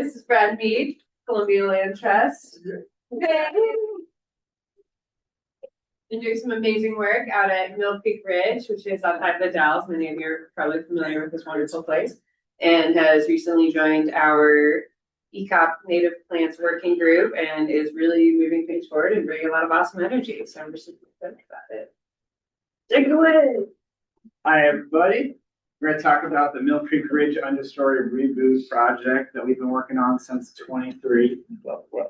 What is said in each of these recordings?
This is Brad Mead, Columbia Land Trust. Been doing some amazing work out at Mill Creek Ridge, which is outside the Dalles. Many of you are probably familiar with this wonderful place, and has recently joined our ECOP Native Plants Working Group and is really moving things forward and bringing a lot of awesome energy. So I'm just super excited about it. Take it away. Hi, everybody. We're going to talk about the Mill Creek Ridge Understory Reboot project that we've been working on since 23. In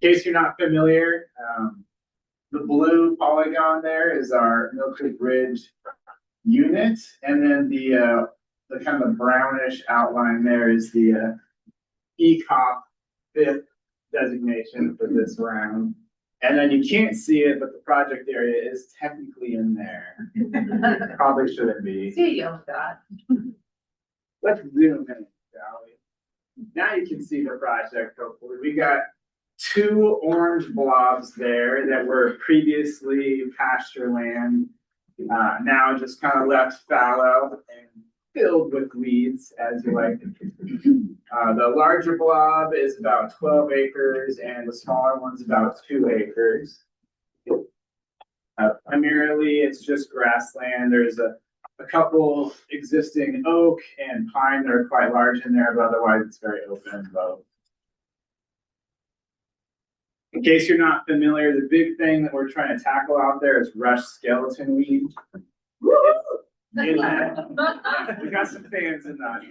case you're not familiar, the blue polygon there is our Mill Creek Ridge unit, and then the kind of brownish outline there is the ECOP 5th designation for this round. And then you can't see it, but the project area is technically in there. Probably shouldn't be. See you, God. Let's zoom in, shall we? Now you can see the project, hopefully. We got 2 orange blobs there that were previously pasture land, now just kind of left fallow and filled with weeds, as you like. The larger blob is about 12 acres and the smaller one's about 2 acres. Primarily, it's just grassland. There's a couple existing oak and pine that are quite large in there, but otherwise it's very open and low. In case you're not familiar, the big thing that we're trying to tackle out there is rush skeleton weed. We got some fans in that.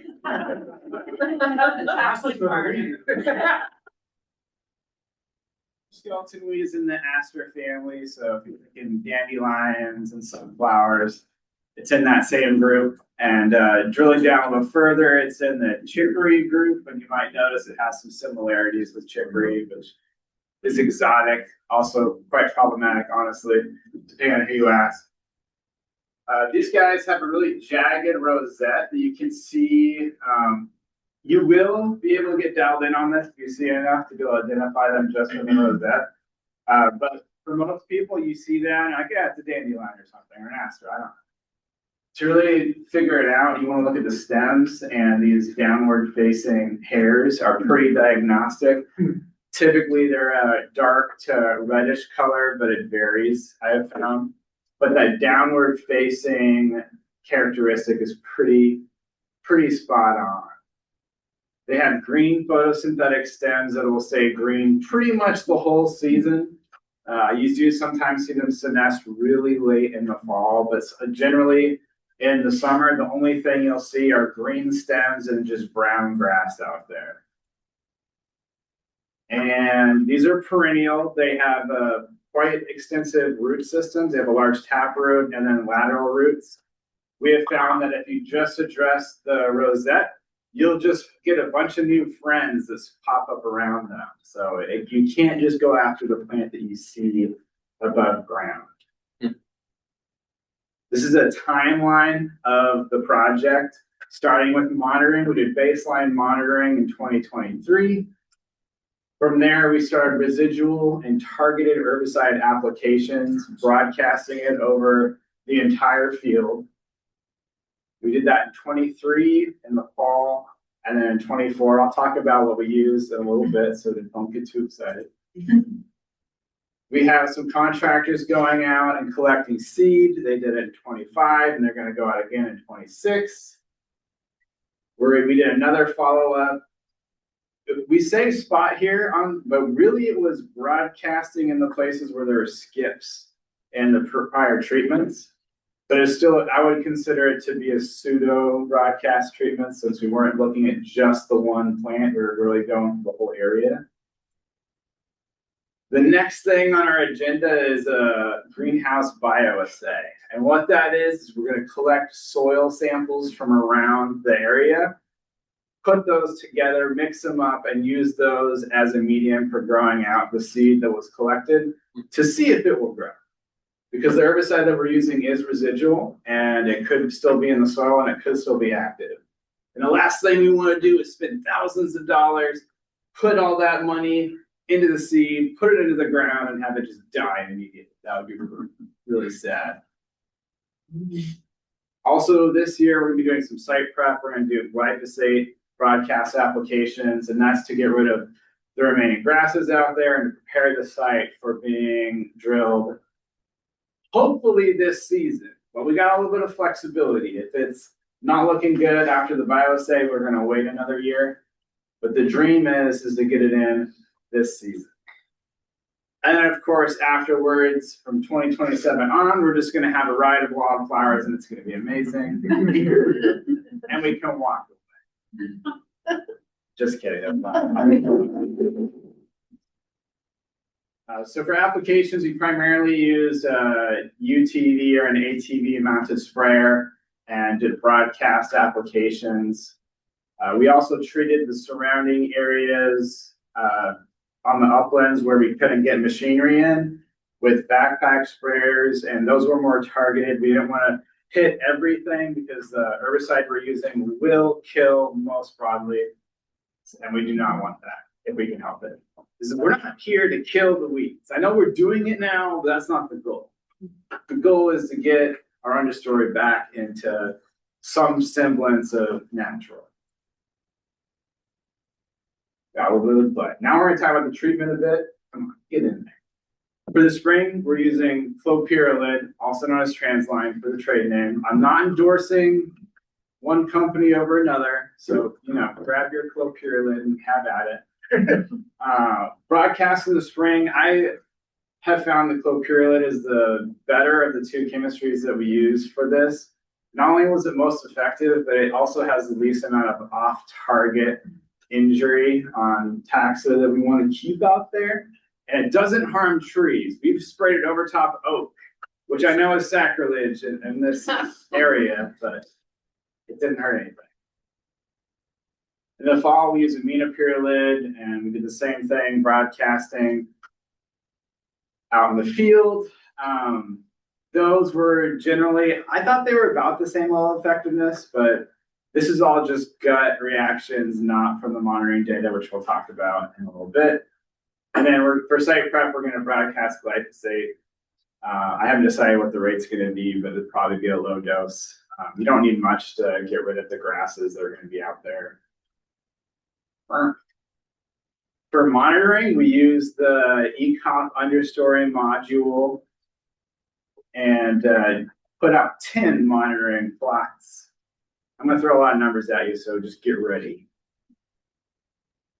Skeleton weed is in the aster family, so if you're thinking dandelions and sunflowers, it's in that same group. And drilling down a little further, it's in the chicory group, and you might notice it has some similarities with chicory, which is exotic, also quite problematic, honestly, depending on who you ask. These guys have a really jagged rosette that you can see. You will be able to get dialed in on this if you see enough to be able to identify them just from the rosette. But for most people, you see that, and like, yeah, it's a dandelion or something, or an aster, I don't know. To really figure it out, you want to look at the stems, and these downward facing hairs are pretty diagnostic. Typically, they're a dark to reddish color, but it varies, I have found. But that downward facing characteristic is pretty spot on. They have green photosynthetic stems that will stay green pretty much the whole season. You do sometimes see them senesce really late in the fall, but generally in the summer, the only thing you'll see are green stems and just brown grass out there. And these are perennial. They have quite extensive root systems. They have a large taproot and then lateral roots. We have found that if you just address the rosette, you'll just get a bunch of new friends that pop up around them. So you can't just go after the plant that you see above ground. This is a timeline of the project, starting with monitoring. We did baseline monitoring in 2023. From there, we started residual and targeted herbicide applications, broadcasting it over the entire field. We did that in 23 in the fall, and then in 24, I'll talk about what we used in a little bit so that don't get too excited. We have some contractors going out and collecting seed. They did it in 25, and they're going to go out again in 26. We did another follow-up. We say spot here but really it was broadcasting in the places where there are skips and the prior treatments. But it's still, I would consider it to be a pseudo broadcast treatment since we weren't looking at just the one plant. We were really going for the whole area. The next thing on our agenda is a greenhouse bioassay. And what that is we're going to collect soil samples from around the area, put those together, mix them up, and use those as a medium for growing out the seed that was collected to see if it will grow. Because the herbicide that we're using is residual, and it could still be in the soil, and it could still be active. And the last thing we want to do is spend thousands of dollars, put all that money into the seed, put it into the ground, and have it just die immediately. That would be really sad. Also this year, we're gonna be doing some site prep. We're gonna do glyphosate broadcast applications, and that's to get rid of the remaining grasses out there and prepare the site for being drilled. Hopefully this season, but we got a little bit of flexibility. If it's not looking good after the biosay, we're gonna wait another year. But the dream is to get it in this season. And then of course, afterwards, from 2027 on, we're just gonna have a ride of wildflowers and it's gonna be amazing. And we can walk away. Just kidding. That's not. So for applications, we primarily use UTV or an ATV mounted sprayer and did broadcast applications. We also treated the surrounding areas on the uplands where we couldn't get machinery in with backpack sprayers, and those were more targeted. We didn't want to hit everything because the herbicide we're using will kill most broadly, and we do not want that if we can help it. We're not here to kill the weeds. I know we're doing it now, but that's not the goal. The goal is to get our understory back into some semblance of natural. Got a little bit of butt. Now we're gonna talk about the treatment a bit. Come on, get in there. For the spring, we're using clopyralid, also known as Transline for the trade name. I'm not endorsing one company over another, so grab your clopyralid and have at it. Broadcast in the spring, I have found the clopyralid is the better of the two chemistries that we use for this. Not only was it most effective, but it also has the least amount of off-target injury on taxa that we want to keep out there. And it doesn't harm trees. We've sprayed it over top oak, which I know is sacrilege in this area, but it didn't hurt anything. In the fall, we use aminopyralid, and we did the same thing, broadcasting out in the field. Those were generally, I thought they were about the same level of effectiveness, but this is all just gut reactions, not from the monitoring data, which we'll talk about in a little bit. And then for site prep, we're going to broadcast glyphosate. I haven't decided what the rate's going to be, but it'll probably be a low dose. You don't need much to get rid of the grasses that are going to be out there. For monitoring, we use the ECOP Understory module and put out 10 monitoring plots. I'm going to throw a lot of numbers at you, so just get ready.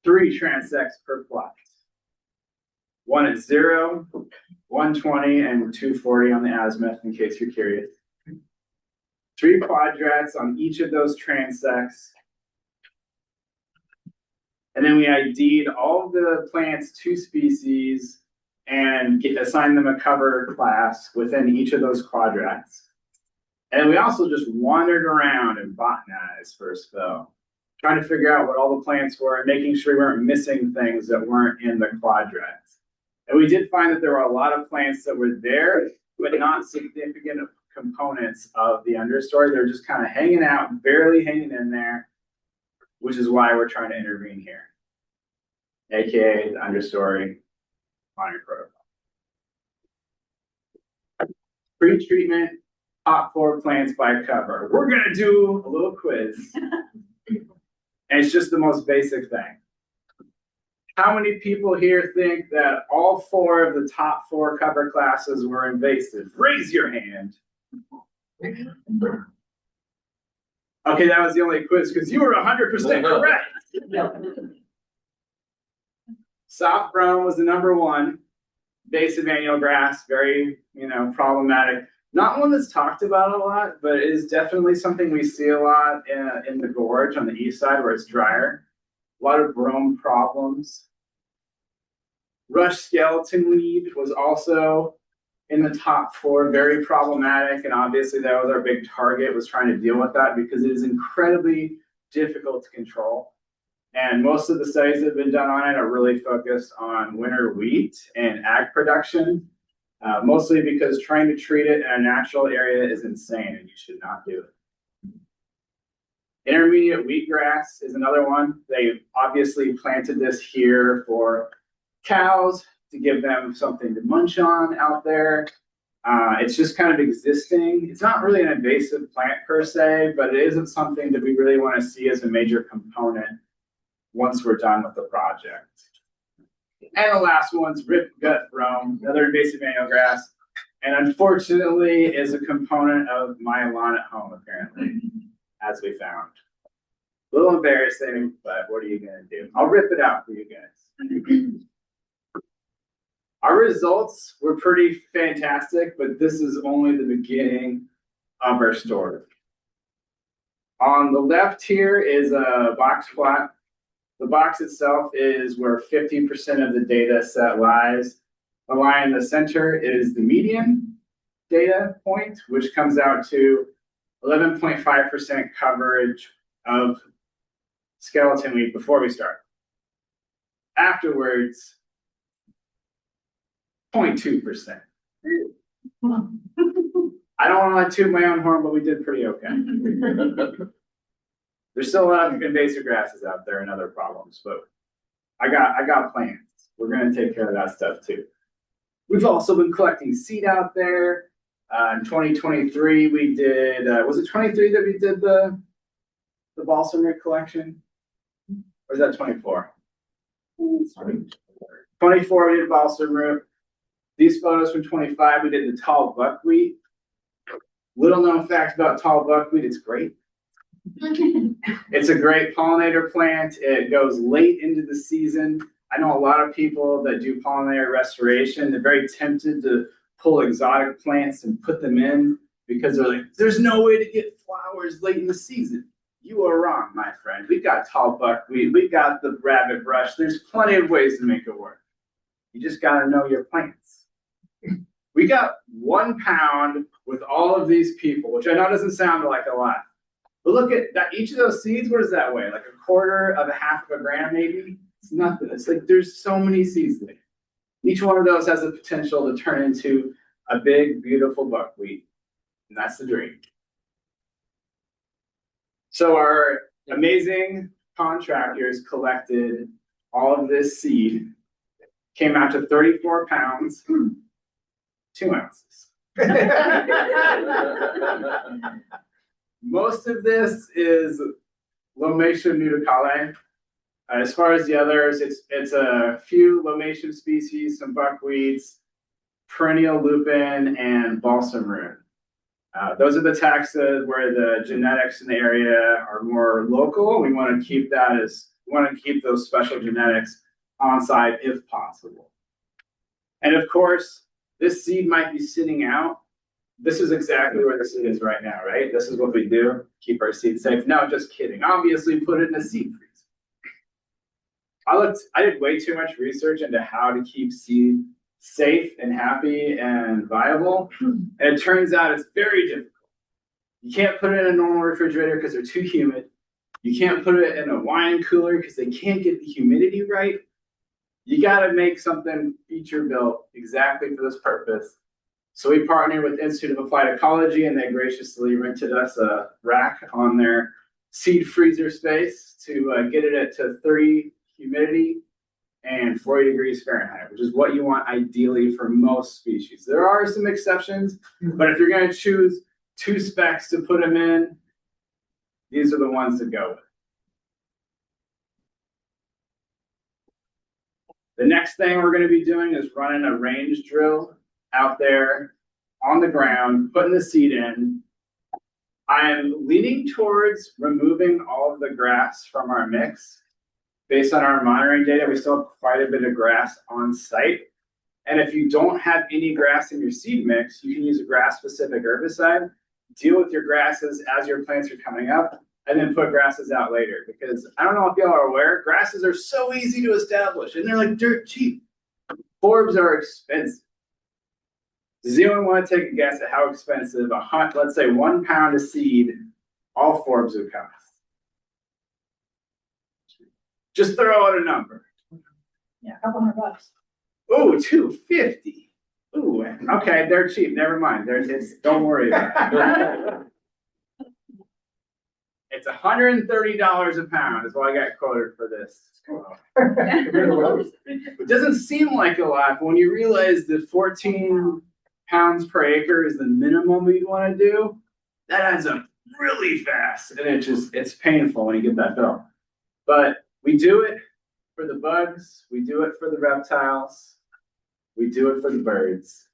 3 transects per plot. 1 at 0, 120, and 240 on the azimuth, in case you're curious. 3 quadrats on each of those transects. And then we ID'd all of the plants to species and assign them a cover class within each of those quadrats. And we also just wandered around and botanized for a spell, trying to figure out what all the plants were and making sure we weren't missing things that weren't in the quadrats. And we did find that there were a lot of plants that were there, but not significant components of the understory. They're just kind of hanging out, barely hanging in there, which is why we're trying to intervene here, aka the understory monitoring protocol. Pre-treatment, top 4 plants by cover. We're gonna do a little quiz, and it's just the most basic thing. How many people here think that all 4 of the top 4 cover classes were invasive? Raise your hand. Okay, that was the only quiz because you were 100% correct. Soft brome was the #1. Invasive annual grass, very, problematic. Not one that's talked about a lot, but it is definitely something we see a lot in the gorge on the east side where it's drier. A lot of brome problems. Rush skeleton weed was also in the top 4, very problematic, and obviously that was our big target, was trying to deal with that because it is incredibly difficult to control. And most of the studies that have been done on it are really focused on winter wheat and ag production, mostly because trying to treat it in a natural area is insane and you should not do it. Intermediate wheatgrass is another one. They obviously planted this here for cows to give them something to munch on out there. It's just kind of existing. It's not really an invasive plant per se, but it isn't something that we really want to see as a major component once we're done with the project. And the last one's rip gut brome, another invasive annual grass, and unfortunately is a component of my lawn at home apparently, as we found. A little embarrassing, but what are you gonna do? I'll rip it out for you guys. Our results were pretty fantastic, but this is only the beginning of our story. On the left here is a box plot. The box itself is where 50% of the data set lies. The line in the center is the median data point, which comes out to 11.5% coverage of skeleton weed before we start. Afterwards, 0.2%. I don't want to toot my own horn, but we did pretty okay. There's still a lot of invasive grasses out there and other problems, but I got plans. We're going to take care of that stuff too. We've also been collecting seed out there. In 2023, we did, was it 23 that we did the balsam root collection? Or is that 24? 24, we did balsam root. These photos from 25, we did the tall buckwheat. Little known fact about tall buckwheat, it's great. It's a great pollinator plant. It goes late into the season. I know a lot of people that do pollinator restoration. They're very tempted to pull exotic plants and put them in because they're like, there's no way to get flowers late in the season. You are wrong, my friend. We've got tall buckwheat. We've got the rabbit brush. There's plenty of ways to make it work. You just got to know your plants. We got 1 pound with all of these people, which I know doesn't sound like a lot. But look at that, each of those seeds, what does that weigh? Like a quarter of a half of a gram, maybe? It's nothing. It's like there's so many seeds there. Each one of those has the potential to turn into a big, beautiful buckwheat. And that's the dream. So our amazing contractors collected all of this seed, came out to 34 pounds, 2 ounces. Most of this is Lomatium nudicale. As far as the others, it's a few Lomatium species, some buckwheats, perennial lupin, and balsam root. Those are the taxa where the genetics in the area are more local. We want to keep those special genetics on site if possible. And of course, this seed might be sitting out. This is exactly where the seed is right now, right? This is what we do, keep our seed safe. No, just kidding. Obviously, put it in a seed freezer. I did way too much research into how to keep seed safe and happy and viable. And it turns out it's very difficult. You can't put it in a normal refrigerator because they're too humid. You can't put it in a wine cooler because they can't get the humidity right. You got to make something feature built exactly for this purpose. So we partnered with Institute of Applied Ecology, and they graciously rented us a rack on their seed freezer space to get it to 30 humidity and 40 degrees Fahrenheit, which is what you want ideally for most species. There are some exceptions, but if you're going to choose 2 specs to put them in, these are the ones to go with. The next thing we're going to be doing is running a range drill out there on the ground, putting the seed in. I'm leaning towards removing all of the grass from our mix. Based on our monitoring data, we still have quite a bit of grass on site. And if you don't have any grass in your seed mix, you can use a grass-specific herbicide, deal with your grasses as your plants are coming up, and then put grasses out later. Because I don't know if y'all are aware, grasses are so easy to establish, and they're like dirt cheap. Forbs are expensive. Does anyone want to take a guess at how expensive let's say 1 pound of seed, all forbs would cost? Just throw out a number. Yeah, a couple $100. Ooh, $250. Ooh, okay, they're cheap. Never mind. Don't worry about it. It's $130 a pound is what I got quoted for this. It doesn't seem like a lot, but when you realize that 14 pounds per acre is the minimum we'd want to do, that adds up really fast, and it's painful when you get that bill. But we do it for the bugs, we do it for the reptiles, we do it for the birds.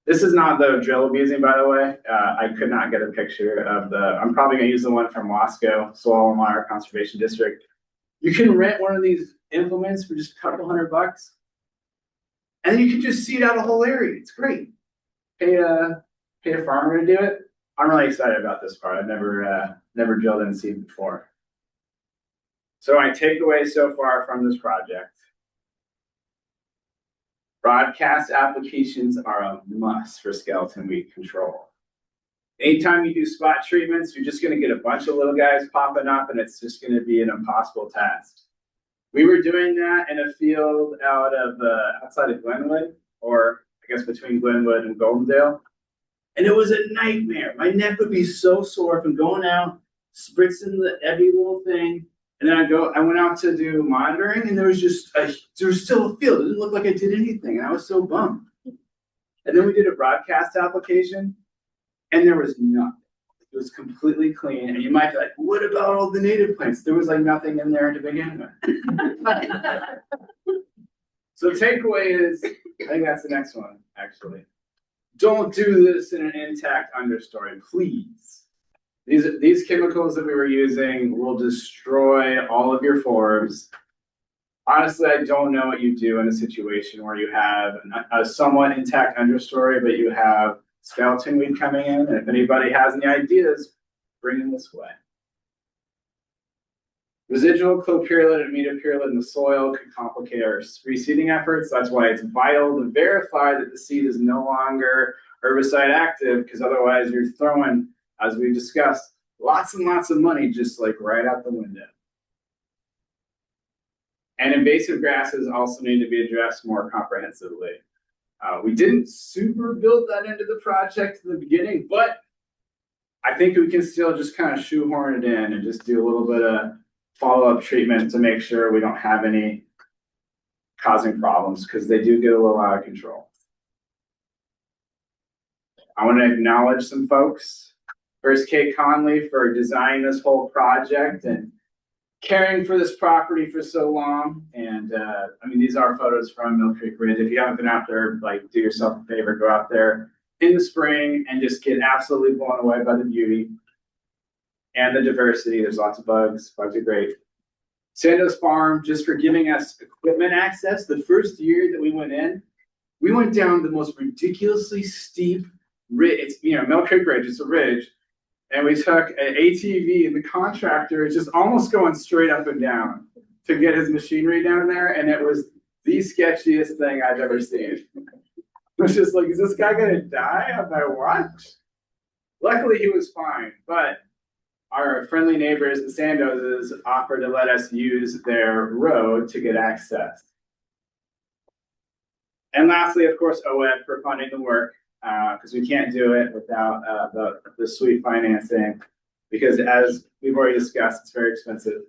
This is not the drill I'm using, by the way. I could not get a picture of I'm probably gonna use the one from Wasco, Soil and Water Conservation District. You can rent one of these implements for just a couple $100. And then you can just seed out a whole area. It's great. Pay a farmer to do it. I'm really excited about this part. I've never drilled in seed before. So my takeaway so far from this project: broadcast applications are a must for skeleton weed control. Anytime you do spot treatments, you're just going to get a bunch of little guys popping up, and it's just going to be an impossible task. We were doing that in a field outside of Glenwood, or I guess between Glenwood and Goldendale. And it was a nightmare. My neck would be so sore from going out, spritzing every little thing. And then I went out to do monitoring, and there was still a field. It didn't look like I did anything. And I was so bummed. And then we did a broadcast application, and there was nothing. It was completely clean. And you might be like, what about all the native plants? There was like nothing in there to begin with. So takeaway is, I think that's the next one, actually. Don't do this in an intact understory, please. These chemicals that we were using will destroy all of your forbs. Honestly, I don't know what you do in a situation where you have a somewhat intact understory, but you have skeleton weed coming in. And if anybody has any ideas, bring them this way. Residual clopyrrolate and metapyrrolate in the soil could complicate our reseeding efforts. That's why it's vital to verify that the seed is no longer herbicide active, because otherwise you're throwing, as we discussed, lots and lots of money just like right out the window. And invasive grasses also need to be addressed more comprehensively. We didn't super build that into the project in the beginning, but I think we can still just kind of shoehorn it in and just do a little bit of follow-up treatment to make sure we don't have any causing problems, because they do get a little out of control. I want to acknowledge some folks. First, Kate Conley for designing this whole project and caring for this property for so long. And I mean, these are photos from Mill Creek Ridge. If you haven't been out there, like, do yourself a favor, go out there in the spring and just get absolutely blown away by the beauty and the diversity. There's lots of bugs. Bugs are great. Sandoz Farm, just for giving us equipment access. The first year that we went down the most ridiculously steep ridge. It's, Mill Creek Ridge, it's a ridge. And we took an ATV, and the contractor is just almost going straight up and down to get his machinery down there. And it was the sketchiest thing I've ever seen. It was just like, is this guy going to die on my watch? Luckily, he was fine. But our friendly neighbors, the Sandozes, offered to let us use their road to get access. And lastly, of course, OED for funding the work, because we can't do it without the sweet financing, because as we've already discussed, it's very expensive.